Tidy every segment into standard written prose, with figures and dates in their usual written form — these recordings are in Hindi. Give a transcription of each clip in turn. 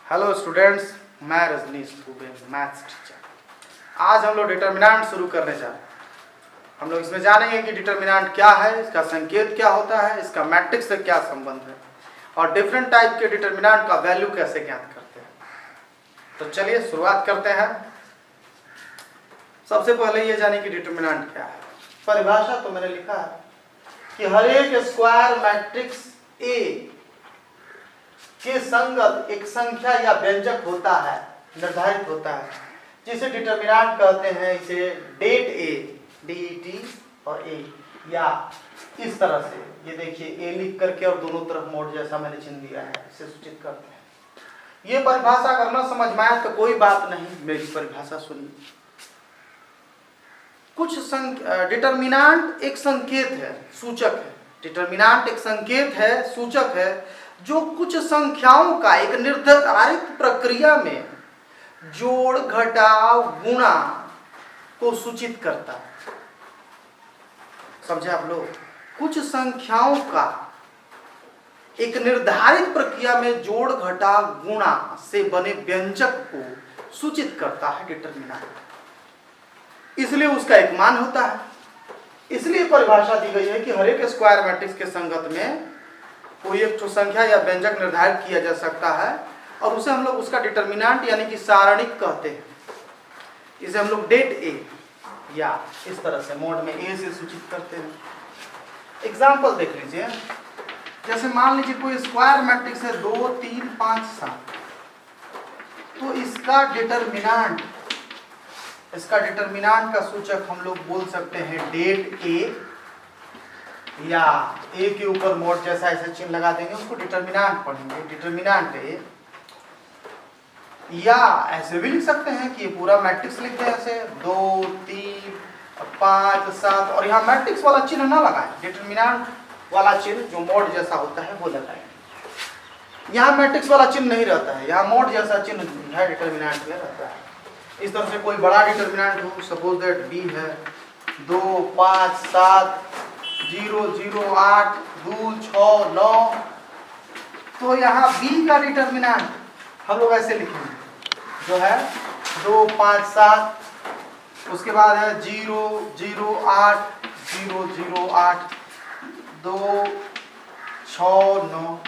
हेलो स्टूडेंट्स, मैं रजनीश दुबे, मैथ्स टीचर। आज हम लोग डिटर्मिनेंट शुरू करने जा रहे हैं। हम लोग इसमें जानेंगे कि डिटर्मिनेंट क्या है, इसका संकेत क्या होता है, इसका मैट्रिक्स से क्या संबंध है और डिफरेंट टाइप के डिटर्मिनेंट का वैल्यू कैसे ज्ञात करते हैं। तो चलिए शुरुआत करते हैं। सबसे पहले ये जाने कि डिटर्मिनेंट क्या है। परिभाषा तो मैंने लिखा है कि हर एक स्क्वायर मैट्रिक्स ए के संगत एक संख्या या व्यंजक होता है, निर्धारित होता है, जिसे डिटर्मिनेंट कहते हैं। इसे डेट ए, DET और ए, या इस तरह से ये देखिए ए लिख करके और दोनों तरफ मोड़ जैसा मैंने चिन्ह दिया है, इसे सूचित करते हैं। ये परिभाषा करना समझ में आया तो कोई बात नहीं, मेरी परिभाषा सुनिए। डिटर्मिनेंट एक संकेत है, सूचक है। डिटर्मिनेंट एक संकेत है, सूचक है, जो कुछ संख्याओं का एक निर्धारित प्रक्रिया में जोड़, घटाव, गुणा को सूचित करता है। समझे आप लोग? कुछ संख्याओं का एक निर्धारित प्रक्रिया में जोड़, घटाव, गुणा से बने व्यंजक को सूचित करता है डिटर्मिनेंट। इसलिए उसका एक मान होता है। इसलिए परिभाषा दी गई है कि हर एक स्क्वायर मैट्रिक्स के संगत में कोई एक संख्या या व्यंजक निर्धारित किया जा सकता है और उसे हम लोग उसका डिटर्मिनेंट यानी कि सारणिक कहते हैं। इसे हम लोग डेट ए या इस तरह से मोड में ए से सूचित करते हैं। एग्जाम्पल देख लीजिए। जैसे मान लीजिए कोई स्क्वायर मैट्रिक्स है 2, 3, 5, 7, तो इसका डिटर्मिनेंट का सूचक हम लोग बोल सकते हैं डेट ए, या ए के ऊपर मोड जैसा ऐसे चिन्ह लगा देंगे, उसको डिटर्मिनेंट पढ़ेंगे, डिटर्मिनेंट ए। या ऐसे भी लिख सकते हैं कि पूरा मैट्रिक्स लिख दें ऐसे 2, 3, 5, 7 और यहाँ मैट्रिक्स वाला चिन्ह ना लगाएं, डिटर्मिनेंट वाला चिन्ह जो मोड जैसा होता है वो लगाएं। यहाँ मैट्रिक्स वाला चिन्ह नहीं रहता है, यहाँ मोड जैसा चिन्ह है डिटर्मिनेंट में रहता है। इस तरह से कोई बड़ा डिटर्मिनेंट हो, सपोज दैट बी है 2, 5, 7, 0, 0, 8, 2, 6, 9, तो यहाँ बी का डिटर्मिनेंट हम लोग ऐसे लिखेंगे जो है 2, 5, 7, उसके बाद है 0, 0, 8, 0, 0, 8, 2, 6, 9।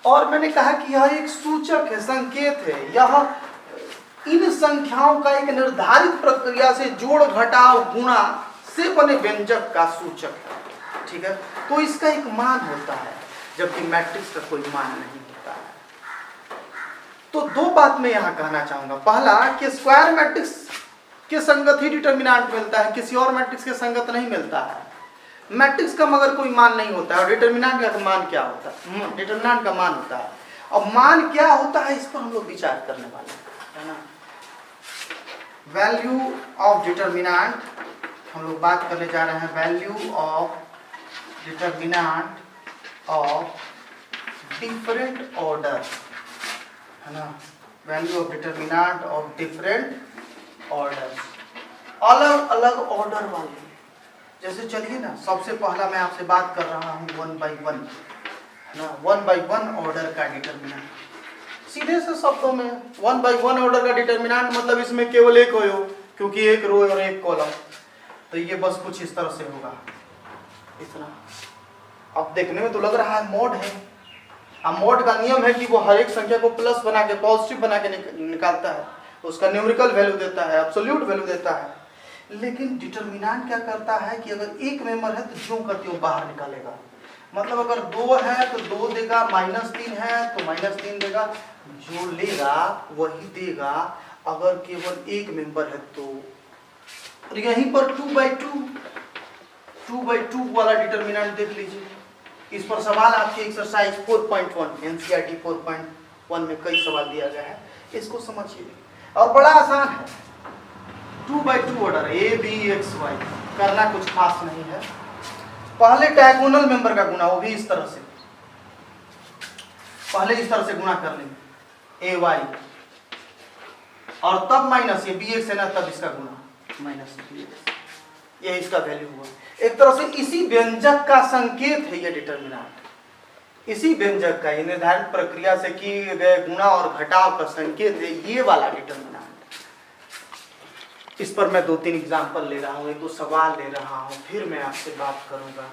और मैंने कहा कि यह एक सूचक है, संकेत है। यह इन संख्याओं का एक निर्धारित प्रक्रिया से जोड़, घटाव, गुणा से बने व्यंजक का सूचक है। ठीक है, तो इसका एक मान होता है, जबकि मैट्रिक्स का कोई मान नहीं होता है। तो दो बात मैं यहां कहना चाहूंगा। पहला कि स्क्वायर मैट्रिक्स के संगत ही डिटर्मिनेंट मिलता है, किसी और मैट्रिक्स के संगत नहीं मिलता है। मैट्रिक्स का मगर कोई मान नहीं होता है। और डिटर्मिनेंट का मान क्या होता है? डिटर्मिनेंट का मान होता है। और मान क्या होता है इस पर हम लोग विचार करने वाले हैं ना। वैल्यू ऑफ डिटर्मिनेंट हम लोग बात करने जा रहे हैं। Value of determinant of different order, है ना। Value of determinant of different order, अलग अलग ऑर्डर वाले। जैसे चलिए ना, सबसे पहला मैं आपसे बात कर रहा हूँ 1 by 1, है ना। 1 by 1 ऑर्डर का डिटर्मिनेंट, सीधे से शब्दों में 1 by 1 ऑर्डर का डिटर्मिनेंट मतलब इसमें केवल एक हो, क्योंकि एक रो और एक कॉलम, तो ये बस कुछ इस तरह से होगा, इतना। अब देखने में तो लग रहा है मोड है। अब मोड का नियम है कि वो हर एक संख्या को प्लस बना के, पॉजिटिव बना के निकालता है, उसका न्यूमेरिकल वैल्यू देता है, एब्सोल्यूट वैल्यू देता है। लेकिन डिटर्मिनेंट क्या करता है कि अगर एक मेंबर है तो जो करते हो बाहर निकालेगा। मतलब अगर 2 है तो 2 देगा, -3 है तो -3 देगा, जो लेगा वही देगा। अगर केवल एक मेंबर है तो यहीं पर 2 by 2 वाला डिटर्मिनेंट देख लीजिए। इस पर सवाल आपके एक्सरसाइज 4.1 NCERT 4.1 में कई सवाल दिया गया है, इसको समझिए। और बड़ा आसान है, 2 by 2 ऑर्डर ABXY करना कुछ खास नहीं है। पहले डायगोनल मेंबर का गुना, वो भी इस तरह से, पहले इस तरह से गुणा कर लेंगे AY, और तब माइनस ये BX है ना, तब इसका गुना -BX, ये इसका वैल्यू हुआ। एक तरह से इसी व्यंजक का संकेत है ये डिटर्मिनेंट। इसी व्यंजक का, ये निर्धारित प्रक्रिया से किए गए गुणा और घटाव का संकेत है ये वाला डिटर्मिनेंट। इस पर मैं 2-3 एग्जाम्पल ले रहा हूँ, एक दो सवाल ले रहा हूँ, फिर मैं आपसे बात करूंगा।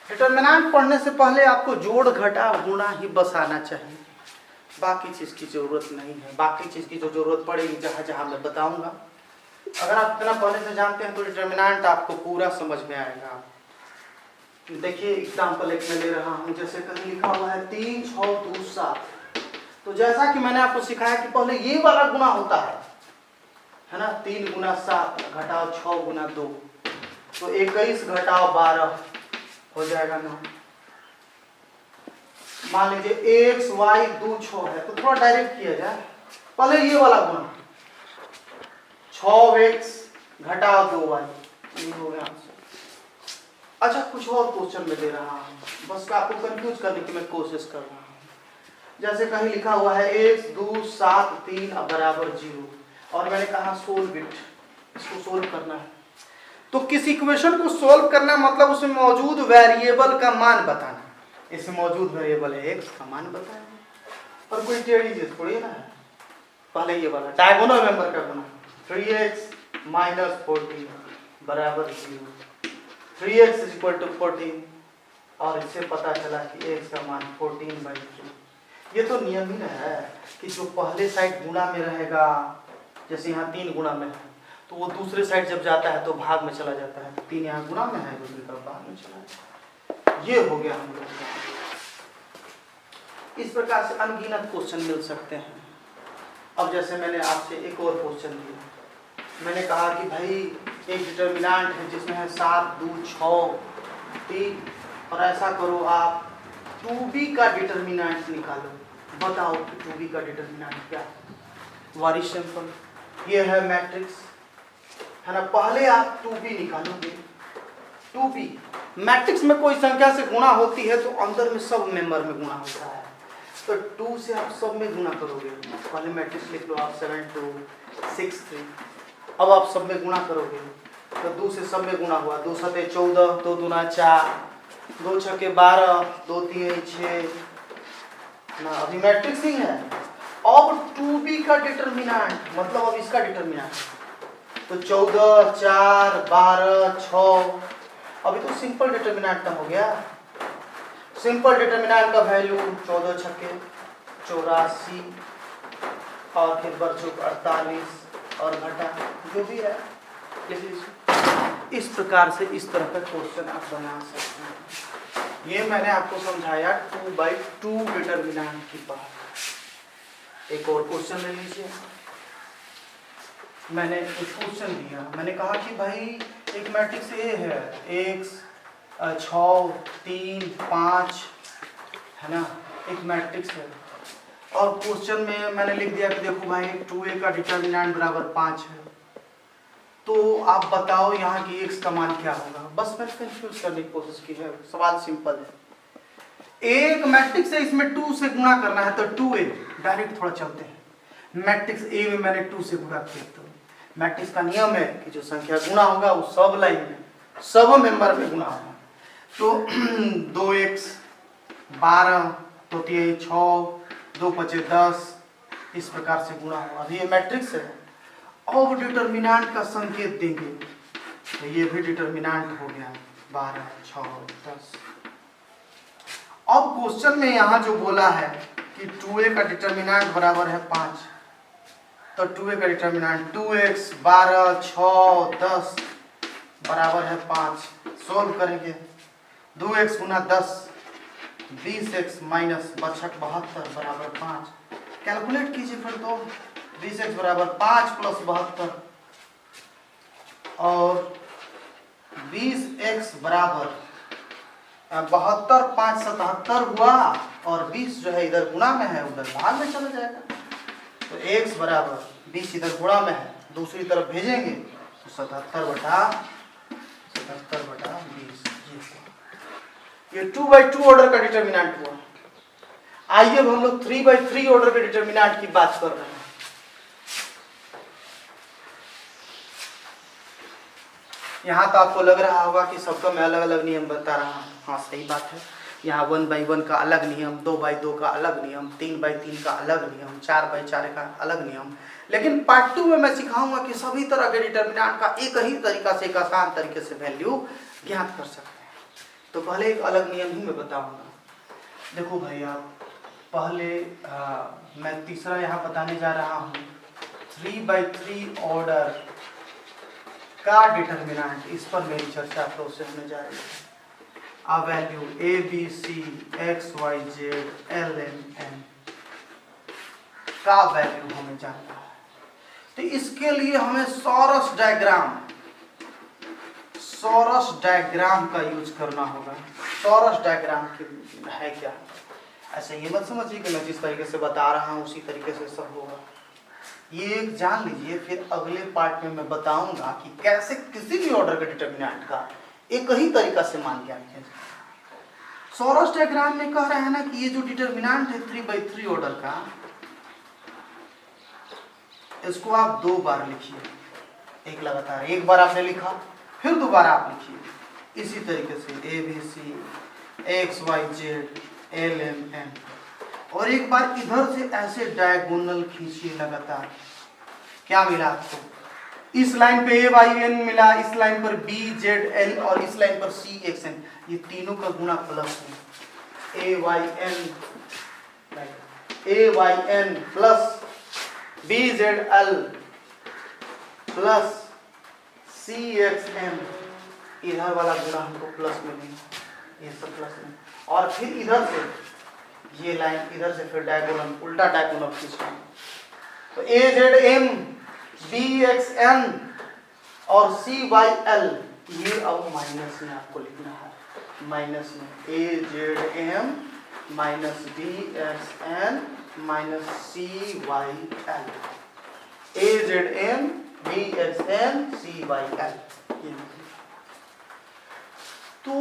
डिटर्मिनेंट पढ़ने से पहले आपको जोड़ घटाव गुणा ही बस आना चाहिए, बाकी चीज की जरूरत नहीं है। बाकी चीज की जो जरूरत पड़ेगी जहां जहां मैं बताऊंगा, अगर आप इतना पहले से जानते हैं तो डिटर्मिनेंट आपको पूरा समझ में आएगा। देखिए एग्जाम्पल एक मैं ले रहा हूं, जैसे कहीं लिखा हुआ है 3, 6, 2, 7। तो जैसा कि मैंने आपको सिखाया कि पहले ये वाला गुणा होता है ना, 3 गुना 7 घटाव 6 गुना 2, तो 21 घटाव 12 हो जाएगा 9। मान लीजिए x y 2 6 है, तो थोड़ा डायरेक्ट किया जाए, पहले ये वाला गुणा 6x घटाव 2y, ये हो गया। अच्छा कुछ और क्वेश्चन में दे रहा हूँ, बस आपको कंफ्यूज करने की मैं कोशिश कर रहा हूँ। जैसे कहीं लिखा हुआ है x 2 7 3 बराबर 0, और मैंने कहा सोल्व इट, इसको सोल्व करना है। तो किस इक्वेशन को सोल्व करना मतलब उसमें मौजूद वेरिएबल का मान बताना। इसमें मौजूद वेरिएबल है x का मान बताना, और कोई टेढ़ी चीज थोड़ी ना है। पहले ये वाला डायगोनल मेंबर का गुना 3x माइनस 14 बराबर 0, 3x इज इक्वल टू 14, और इससे पता चला कि x का मान 14/3। ये तो नियम ही ना है कि जो पहले साइड गुणा में रहेगा, जैसे यहाँ 3 गुणा में है, तो वो दूसरे साइड जब जाता है तो भाग में चला जाता है। 3 यहाँ गुणा में है, दूसरी तरफ भाग में चला जाता है। ये हो गया हम लोग। इस प्रकार से अनगिनत क्वेश्चन मिल सकते हैं। अब जैसे मैंने आपसे एक और क्वेश्चन दिया, मैंने कहा कि भाई एक डिटर्मिनेंट है जिसमें है 7 2 6 3, और ऐसा करो आप 2b का डिटर्मिनेंट निकालो, बताओ कि 2b का डिटर्मिनेंट क्या है। वेरी सिंपल, ये है मैट्रिक्स है ना, पहले आप 2b निकालोगे। 2b मैट्रिक्स में कोई संख्या से गुणा होती है तो अंदर में सब मेंबर में गुणा होता है, तो 2 से आप सब में गुणा करोगे। पहले मैट्रिक्स लिख लो आप 7 2 6 3, अब आप सब में गुणा करोगे तो 2 से सब में गुणा हुआ, 2 7 14, 2 दूना 4, 2 6 12, 2 3 6 ना, अभी मैट्रिक्स ही है। अब 2b का डिटर्मिनेंट मतलब अब इसका डिटर्मिनेंट, तो 14 4 12 6, अभी तो सिंपल डिटर्मिनेंट का हो गया। सिंपल डिटर्मिनेंट का वैल्यू 14 छक्के 84, और फिर बचूक 48 और घटा जो भी है। इस प्रकार से इस तरह का क्वेश्चन आप बना सकते हैं। ये मैंने आपको समझाया 2/2 डिटर्मिनेंट की बात। एक और क्वेश्चन ले लीजिए। मैंने एक क्वेश्चन दिया, मैंने कहा कि भाई एक मैट्रिक्स ए है, x 6 3 5 है ना, एक मैट्रिक्स है, और क्वेश्चन में मैंने लिख दिया कि देखो भाई 2a का डिटर्मिनेंट बराबर 5 है, तो आप बताओ यहाँ की x का मान क्या होगा। बस मैंने कंफ्यूज करने की कोशिश की है, सवाल सिंपल है। एक मैट्रिक्स है, इसमें 2 से गुणा करना है, तो 2a डायरेक्ट थोड़ा चलते हैं। मैट्रिक्स ए में मैंने 2 से गुणा किया, तो मैट्रिक्स का नियम है कि जो संख्या गुणा होगा वो सब लाइन में सब मेंबर में गुणा होगा। तो 2x 12, तो 3 6, 2 5 10, इस प्रकार से गुणा होगा। अभी ये मैट्रिक्स है। अब डिटर्मिनेंट का संकेत देंगे, तो ये भी डिटर्मिनेंट हो गया 12 6 10। अब क्वेश्चन में यहाँ जो बोला है कि 2a का डिटर्मिनेंट बराबर है 5, तो 2a का डिटर्मिनेंट 2x 12 6 10 बराबर है 5। सोल्व करेंगे, 2x गुना 10 20x माइनस 72 बराबर 5। कैलकुलेट कीजिए फिर, तो 20x बराबर 5 प्लस 72, और 20x बराबर 72 5 77 हुआ, और 20 जो है इधर गुणा में है उधर भाग में चला जाएगा। तो x बराबर 20 इधर गुणा में है, दूसरी तरफ भेजेंगे तो 77/20। ये 2/2 ऑर्डर का डिटर्मिनेंट हुआ। आइए अब हम लोग 3/3 ऑर्डर के डिटर्मिनेंट की बात कर रहे हैं। यहाँ तो आपको लग रहा होगा कि सबका मैं अलग अलग नियम बता रहा हूँ। हाँ सही बात है, यहाँ 1/1 का अलग नियम, 2/2 का अलग नियम, 3/3 का अलग नियम, 4/4 का अलग नियम। लेकिन पार्ट 2 में मैं सिखाऊंगा कि सभी तरह के डिटर्मिनेंट का एक ही तरीका से, एक आसान तरीके से वैल्यू ज्ञात कर सकते हैं। तो पहले एक अलग नियम ही मैं बताऊंगा। देखो भाई आप पहले मैं तीसरा यहाँ बताने जा रहा हूँ, 3/3 ऑर्डर का डिटर्मिनेंट, इस पर मेरी चर्चा प्रोसेस में जारी है। अब value A B C X Y Z L M N का वैल्यू हमें जानना है। तो इसके लिए हमें सॉरस डायग्राम का यूज करना होगा। सॉरस डायग्राम है क्या? ऐसे ये मत समझिए कि मैं जिस तरीके से बता रहा हूँ उसी तरीके से सब होगा, ये जान लीजिए। फिर अगले पार्ट में मैं बताऊंगा कि कैसे किसी भी ऑर्डर के डिटर्मिनेंट का एक ही तरीका से मान ज्ञात किया जाए। सॉरस डायग्राम में कह रहे हैं ना कि ये जो डिटर्मिनेंट है 3/3 ऑर्डर का, इसको आप 2 बार लिखिए, एक लगातार। एक बार आपने लिखा, फिर दोबारा आप लिखिए इसी तरीके से A B C X Y Z L M N, और एक बार इधर से ऐसे डायगोनल खींचिए लगातार। क्या मिला आपको? इस लाइन पे ए वाई एन मिला, इस लाइन पर बी जेड एल और इस लाइन पर सी एक्स एन, ये तीनों का गुणा प्लस है। A Y N plus B Z L plus C X N, इधर वाला गुणा हमको प्लस में मिला, ये सब प्लस में। और फिर इधर से ये लाइन, इधर से फिर डायगोनल, उल्टा डायगोनल खींचना। तो A Z M B X N और सी वाई एल, ये अब माइनस में आपको लिखना है। माइनस में A Z M minus B X N minus C Y L, A Z M B X N C Y L. तो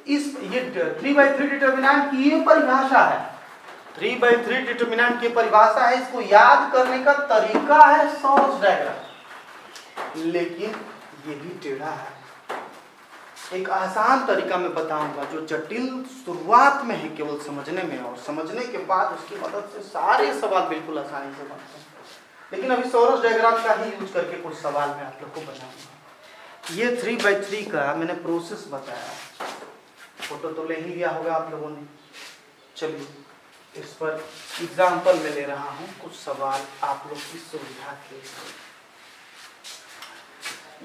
इस ये 3/3 डिटर्मिनेंट की ये परिभाषा है। 3/3 डिटर्मिनेंट की परिभाषा है, इसको याद करने का तरीका है सॉरस डायग्राम, लेकिन ये भी टेढ़ा है। एक आसान तरीका मैं बताऊंगा जो जटिल शुरुआत में है केवल समझने में, और समझने के बाद उसकी मदद से सारे सवाल बिल्कुल आसानी से बनते हैं। लेकिन अभी सॉरस डायग्राम का ही यूज करके कुछ सवाल मैं आप लोग को बनाऊंगा। ये 3/3 का मैंने प्रोसेस बताया, फोटो तो ले ही लिया होगा आप लोगों ने। चलिए इस पर एग्जाम्पल में ले रहा हूँ कुछ सवाल आप लोग की सुविधा के लिए।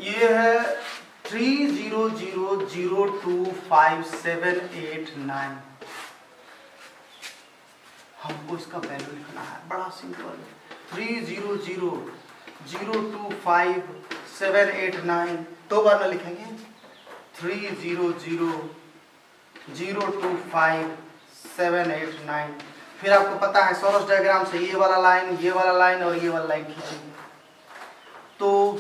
ये है 300025789, हमको इसका वैल्यू लिखना है, बड़ा सिंपल है। 300025789 दो बार ना लिखेंगे, 300025789। फिर आपको पता है सॉरस डायग्राम से ये वाला लाइन, ये वाला लाइन और ये वाला लाइन खींचेंगे। तो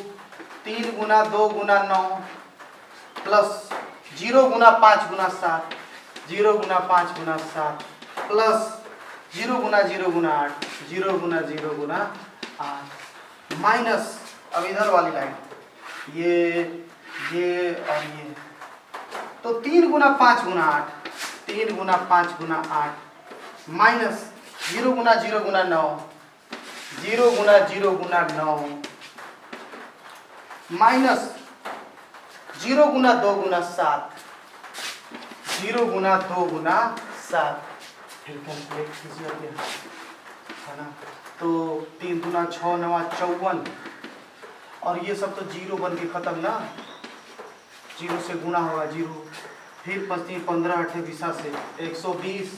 3 गुना 2 गुना 9 प्लस 0 गुना 5 गुना 7, 0 गुना 5 गुना 7 प्लस 0 गुना 0 गुना 8, 0 गुना 0 गुना 8 माइनस, अब इधर वाली लाइन ये और ये, तो 3 गुना 5 गुना 8, 3 गुना 5 गुना 8 माइनस 0 गुना 0 गुना 9, 0 गुना 0 गुना 9 माइनस 0 गुना 2 गुना 7, 0 गुना 2 गुना 7। फिर कैलकुलेट कीजिए है ना, तो 3 गुना 6 9 54, और ये सब तो 0 बन के खत्म ना, 0 से गुना होगा 0, फिर 5 3 15 8 20 से 120,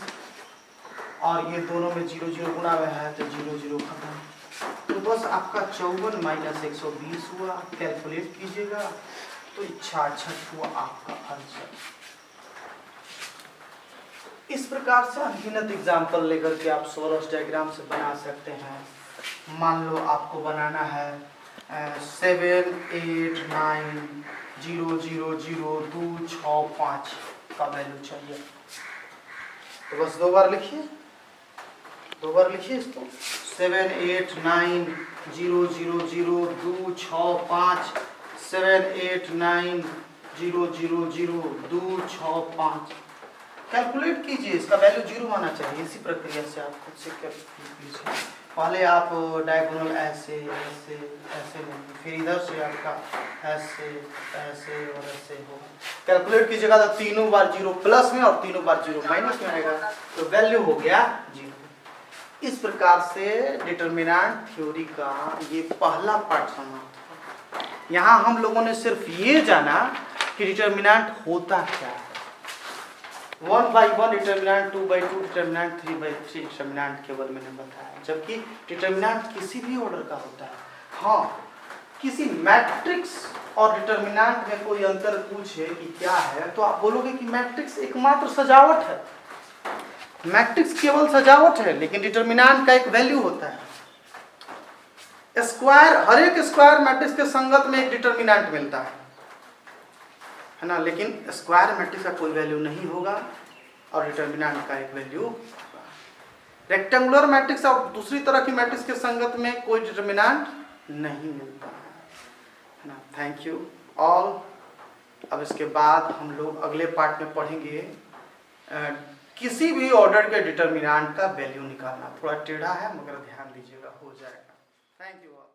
और ये दोनों में 0 0 गुना हुआ है तो 0 0 खत्म। तो बस आपका 54 माइनस 120 हुआ, कैलकुलेट कीजिएगा तो 66 हुआ आपका आंसर। इस प्रकार से अनगिनत एग्जाम्पल लेकर के आप सॉरस डायग्राम से बना सकते हैं। मान लो आपको बनाना है 7 8 9 0 0 0 2 6 5 का वैल्यू चाहिए, तो बस 2 बार लिखिए, 2 बार लिखिए इसको। 7 8 9 0 0 0 2 6 5 7 8 9 0 0 0 2 6 5। कैलकुलेट कीजिए, इसका वैल्यू 0 आना चाहिए। इसी प्रक्रिया से आप खुद से कैलकुलेट कीजिए। पहले आप डायगोनल ऐसे ऐसे ऐसे लेंगे, फिर इधर से आपका ऐसे ऐसे और ऐसे होगा। कैलकुलेट कीजिएगा तो तीनों बार 0 प्लस में और तीनों बार 0 माइनस में आएगा, तो वैल्यू हो गया 0। इस प्रकार से डिटर्मिनेंट थ्योरी का ये पहला पार्ट समाप्त हुआ। यहाँ हम लोगों ने सिर्फ ये जाना कि डिटर्मिनेंट होता क्या है। 1 by 1 determinant, 2 by 2 determinant, 3 by 3 determinant केवल मैंने बताया, जबकि डिटर्मिनेंट किसी भी ऑर्डर का होता है। हाँ, किसी मैट्रिक्स और डिटर्मिनेंट में कोई अंतर पूछे कि क्या है, तो आप बोलोगे कि मैट्रिक्स एकमात्र सजावट है। मैट्रिक्स केवल सजावट है, लेकिन डिटर्मिनेंट का एक वैल्यू होता है। स्क्वायर, हर एक स्क्वायर मैट्रिक्स के संगत में एक डिटर्मिनेंट मिलता है ना, लेकिन स्क्वायर मैट्रिक्स का कोई वैल्यू नहीं होगा और डिटर्मिनेंट का एक वैल्यू होगा। रेक्टेंगुलर मैट्रिक्स और दूसरी तरह की मैट्रिक्स के संगत में कोई डिटर्मिनेंट नहीं मिलता है ना। Thank you all. अब इसके बाद हम लोग अगले पार्ट में पढ़ेंगे किसी भी ऑर्डर के डिटर्मिनेंट का वैल्यू निकालना। थोड़ा टेढ़ा है मगर ध्यान दीजिएगा, हो जाएगा। Thank you all.